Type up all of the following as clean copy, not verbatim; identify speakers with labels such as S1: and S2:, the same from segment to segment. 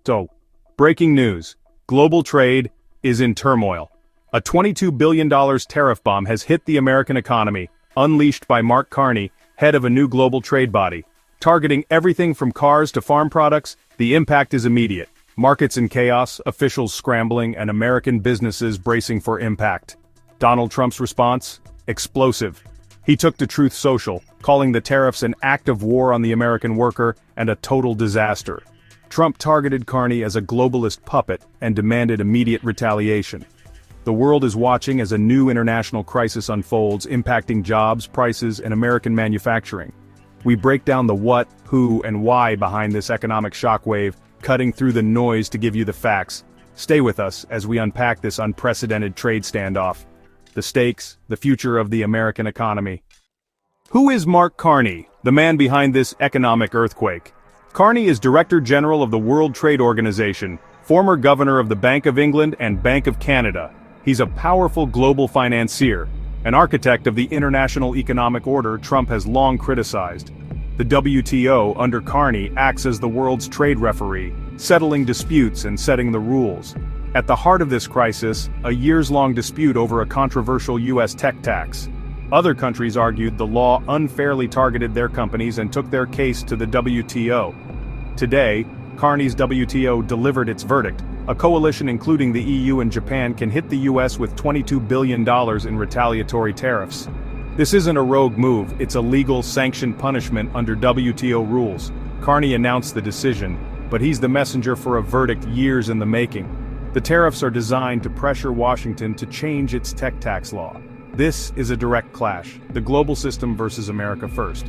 S1: So, breaking news. Global trade is in turmoil. A $22 billion tariff bomb has hit the American economy, unleashed by Mark Carney, head of a new global trade body. Targeting everything from cars to farm products, the impact is immediate. Markets in chaos, officials scrambling, and American businesses bracing for impact. Donald Trump's response? Explosive. He took to Truth Social, calling the tariffs an act of war on the American worker and a total disaster. Trump targeted Carney as a globalist puppet and demanded immediate retaliation. The world is watching as a new international crisis unfolds, impacting jobs, prices, and American manufacturing. We break down the what, who, and why behind this economic shockwave, cutting through the noise to give you the facts. Stay with us as we unpack this unprecedented trade standoff. The stakes, the future of the American economy. Who is Mark Carney, the man behind this economic earthquake? Carney is Director General of the World Trade Organization, former Governor of the Bank of England and Bank of Canada. He's a powerful global financier, an architect of the international economic order Trump has long criticized. The WTO, under Carney, acts as the world's trade referee, settling disputes and setting the rules. At the heart of this crisis, a years-long dispute over a controversial U.S. tech tax. Other countries argued the law unfairly targeted their companies and took their case to the WTO. Today, Carney's WTO delivered its verdict. A coalition including the EU and Japan can hit the U.S. with $22 billion in retaliatory tariffs. This isn't a rogue move, it's a legal, sanctioned punishment under WTO rules. Carney announced the decision, but he's the messenger for a verdict years in the making. The tariffs are designed to pressure Washington to change its tech tax law. This is a direct clash, the global system versus America first.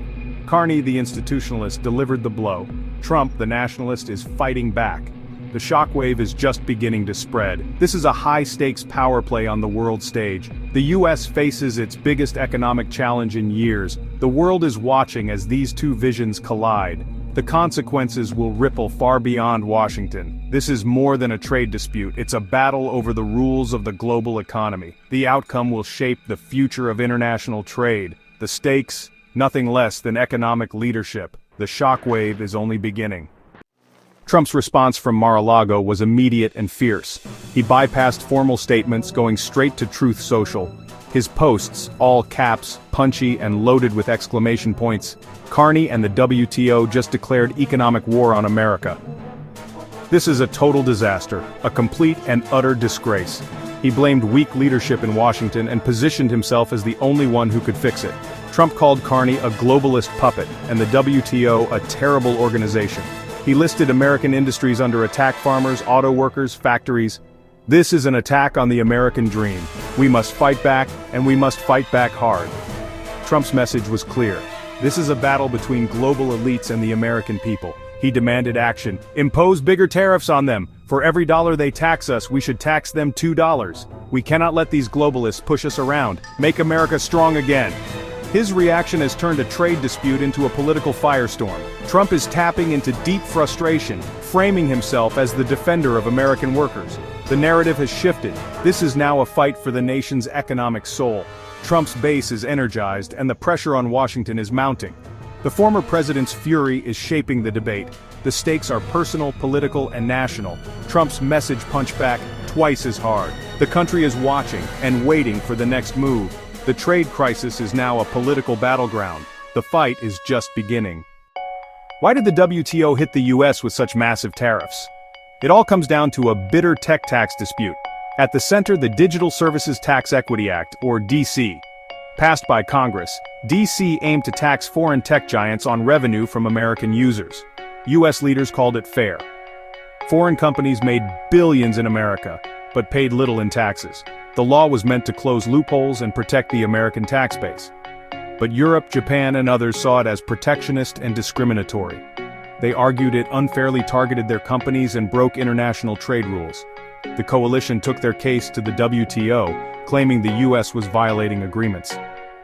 S1: Carney, the institutionalist, delivered the blow. Trump, the nationalist, is fighting back. The shockwave is just beginning to spread. This is a high-stakes power play on the world stage. The U.S. faces its biggest economic challenge in years. The world is watching as these two visions collide. The consequences will ripple far beyond Washington. This is more than a trade dispute, it's a battle over the rules of the global economy. The outcome will shape the future of international trade. The stakes, nothing less than economic leadership. The shockwave is only beginning. Trump's response from Mar-a-Lago was immediate and fierce. He bypassed formal statements, going straight to Truth Social. His posts, all caps, punchy, and loaded with exclamation points. Carney and the WTO just declared economic war on America. This is a total disaster, a complete and utter disgrace. He blamed weak leadership in Washington and positioned himself as the only one who could fix it. Trump called Carney a globalist puppet and the WTO a terrible organization. He listed American industries under attack: farmers, auto workers, factories. This is an attack on the American dream. We must fight back, and we must fight back hard. Trump's message was clear. This is a battle between global elites and the American people. He demanded action. Impose bigger tariffs on them. For every dollar they tax us, we should tax them $2. We cannot let these globalists push us around. Make America strong again. His reaction has turned a trade dispute into a political firestorm. Trump is tapping into deep frustration, framing himself as the defender of American workers. The narrative has shifted. This is now a fight for the nation's economic soul. Trump's base is energized, and the pressure on Washington is mounting. The former president's fury is shaping the debate. The stakes are personal, political, and national. Trump's message punched back twice as hard. The country is watching and waiting for the next move. The trade crisis is now a political battleground. The fight is just beginning. Why did the WTO hit the U.S. with such massive tariffs? It all comes down to a bitter tech tax dispute. At the center, the Digital Services Tax Equity Act, or DC. Passed by Congress, DC aimed to tax foreign tech giants on revenue from American users. U.S. leaders called it fair. Foreign companies made billions in America, but paid little in taxes. The law was meant to close loopholes and protect the American tax base. But Europe, Japan, and others saw it as protectionist and discriminatory. They argued it unfairly targeted their companies and broke international trade rules. The coalition took their case to the WTO, claiming the U.S. was violating agreements.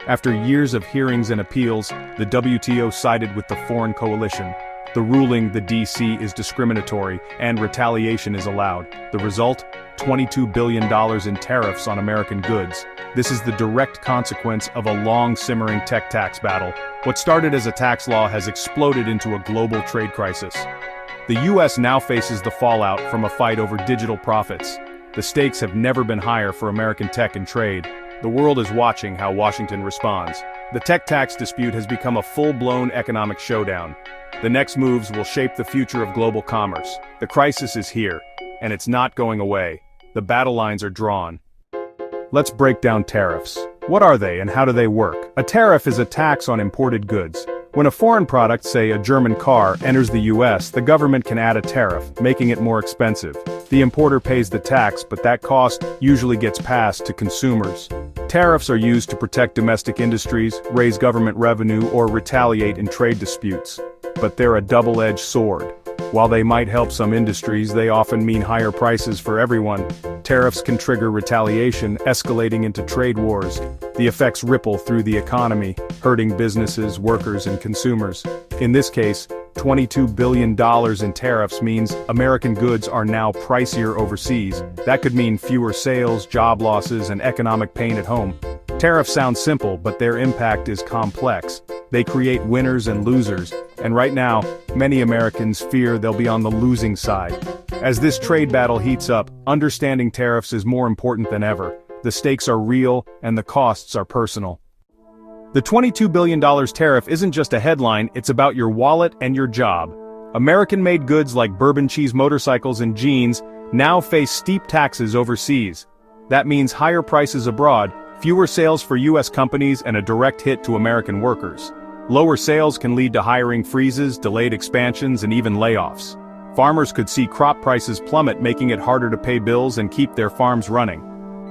S1: After years of hearings and appeals, the WTO sided with the foreign coalition. The ruling, the DC, is discriminatory, and retaliation is allowed. The result? $22 billion in tariffs on American goods. This is the direct consequence of a long-simmering tech tax battle. What started as a tax law has exploded into a global trade crisis. The US now faces the fallout from a fight over digital profits. The stakes have never been higher for American tech and trade. The world is watching how Washington responds. The tech tax dispute has become a full-blown economic showdown. The next moves will shape the future of global commerce. The crisis is here, and it's not going away. The battle lines are drawn. Let's break down tariffs. What are they and how do they work? A tariff is a tax on imported goods. When a foreign product, say a German car, enters the US, the government can add a tariff, making it more expensive. The importer pays the tax, but that cost usually gets passed to consumers. Tariffs are used to protect domestic industries, raise government revenue, or retaliate in trade disputes. But they're a double-edged sword. While they might help some industries, they often mean higher prices for everyone. Tariffs can trigger retaliation, escalating into trade wars. The effects ripple through the economy, hurting businesses, workers, and consumers. In this case, $22 billion in tariffs means American goods are now pricier overseas. That could mean fewer sales, job losses, and economic pain at home. Tariffs sound simple, but their impact is complex. They create winners and losers, and right now, many Americans fear they'll be on the losing side. As this trade battle heats up, understanding tariffs is more important than ever. The stakes are real, and the costs are personal. The $22 billion tariff isn't just a headline, it's about your wallet and your job. American-made goods like bourbon cheese motorcycles and jeans now face steep taxes overseas. That means higher prices abroad, fewer sales for US companies, and a direct hit to American workers. Lower sales can lead to hiring freezes, delayed expansions, and even layoffs. Farmers could see crop prices plummet, making it harder to pay bills and keep their farms running.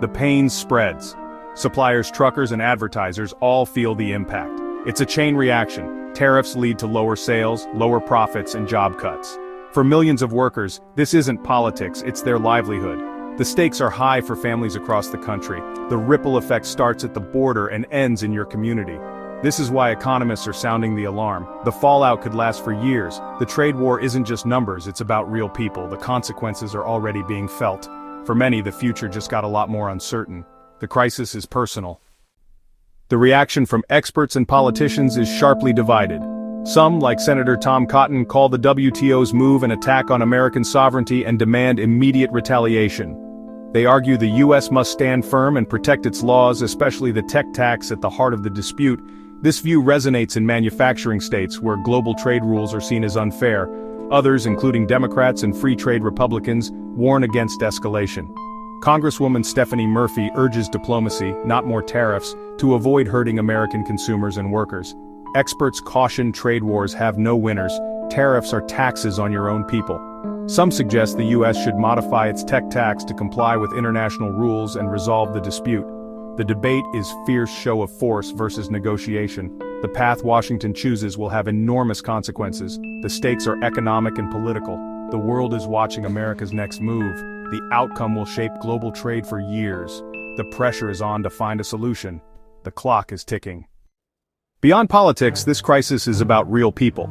S1: The pain spreads. Suppliers, truckers, and advertisers all feel the impact. It's a chain reaction. Tariffs lead to lower sales, lower profits, and job cuts. For millions of workers, this isn't politics, it's their livelihood. The stakes are high for families across the country. The ripple effect starts at the border and ends in your community. This is why economists are sounding the alarm. The fallout could last for years. The trade war isn't just numbers, it's about real people. The consequences are already being felt. For many, the future just got a lot more uncertain. The crisis is personal. The reaction from experts and politicians is sharply divided. Some, like Senator Tom Cotton, call the WTO's move an attack on American sovereignty and demand immediate retaliation. They argue the US must stand firm and protect its laws, especially the tech tax at the heart of the dispute. This view resonates in manufacturing states where global trade rules are seen as unfair. Others, including Democrats and free trade Republicans, warn against escalation. Congresswoman Stephanie Murphy urges diplomacy, not more tariffs, to avoid hurting American consumers and workers. Experts caution trade wars have no winners. Tariffs are taxes on your own people. Some suggest the US should modify its tech tax to comply with international rules and resolve the dispute. The debate is fierce show of force versus negotiation. The path Washington chooses will have enormous consequences. The stakes are economic and political. The world is watching America's next move. The outcome will shape global trade for years. The pressure is on to find a solution. The clock is ticking. Beyond politics, this crisis is about real people.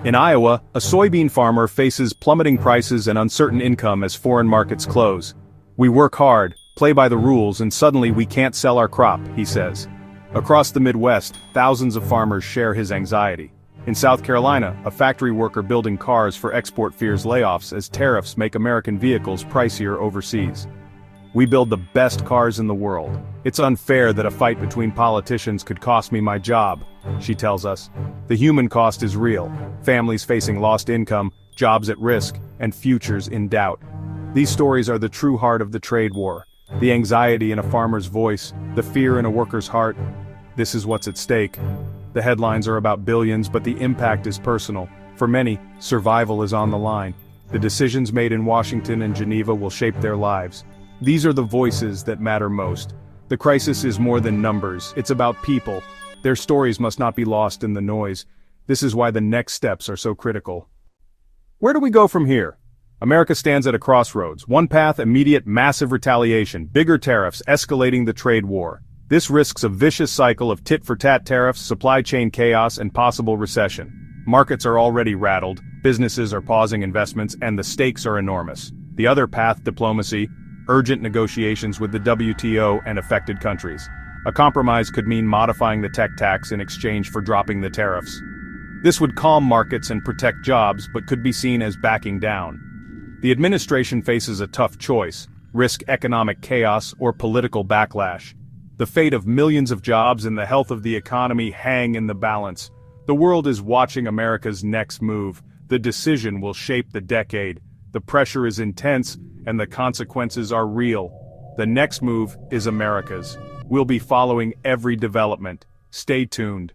S1: In Iowa, a soybean farmer faces plummeting prices and uncertain income as foreign markets close. "We work hard, play by the rules, and suddenly we can't sell our crop," he says. Across the Midwest, thousands of farmers share his anxiety. In South Carolina, a factory worker building cars for export fears layoffs as tariffs make American vehicles pricier overseas. "We build the best cars in the world. It's unfair that a fight between politicians could cost me my job," she tells us. The human cost is real. Families facing lost income, jobs at risk, and futures in doubt. These stories are the true heart of the trade war. The anxiety in a farmer's voice, the fear in a worker's heart. This is what's at stake. The headlines are about billions, but the impact is personal. For many, survival is on the line. The decisions made in Washington and Geneva will shape their lives. These are the voices that matter most. The crisis is more than numbers, it's about people. Their stories must not be lost in the noise. This is why the next steps are so critical. Where do we go from here? America stands at a crossroads. One path, immediate massive retaliation, bigger tariffs, escalating the trade war. This risks a vicious cycle of tit-for-tat tariffs, supply chain chaos, and possible recession. Markets are already rattled, businesses are pausing investments, and the stakes are enormous. The other path, diplomacy, urgent negotiations with the WTO and affected countries. A compromise could mean modifying the tech tax in exchange for dropping the tariffs. This would calm markets and protect jobs, but could be seen as backing down. The administration faces a tough choice: risk economic chaos or political backlash. The fate of millions of jobs and the health of the economy hang in the balance. The world is watching America's next move. The decision will shape the decade. The pressure is intense, and the consequences are real. The next move is America's. We'll be following every development. Stay tuned.